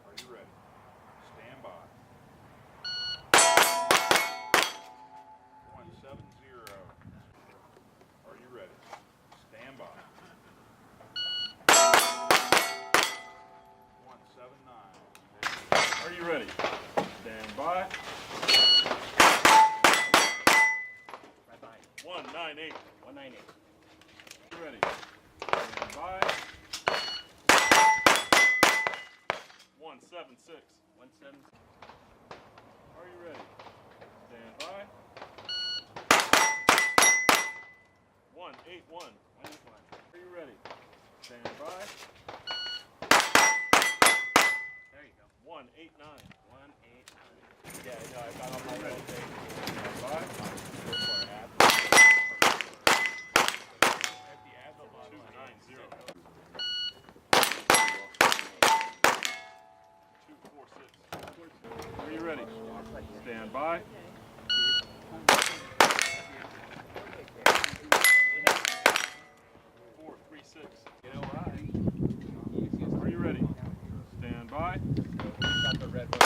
Are you ready? Stand by. 170. Are you ready? Stand by. 179. Are you ready? Stand by. 198. 198. Are you ready? Stand by. 176. 176. Are you ready? Stand by. 181. 181. Are you ready? Stand by. There you go. 189. 189. Yeah, no, I got all my Ready. little things. Stand by. Go for it, Ab. 290. 246. Are you ready? Stand by. 436. You know why? Are you ready? Stand by. Got the red one.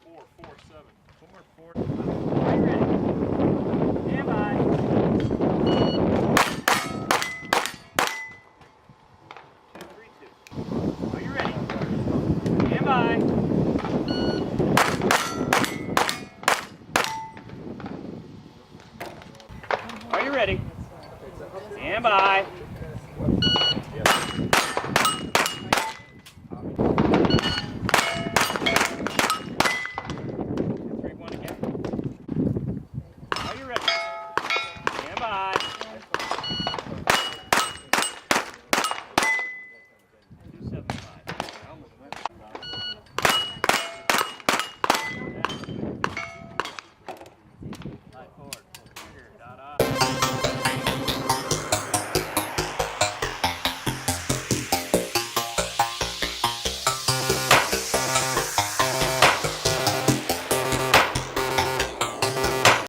447. 4. Are you ready? Stand by. 232. Are you ready? Stand by. 'Are you ready? Stand by.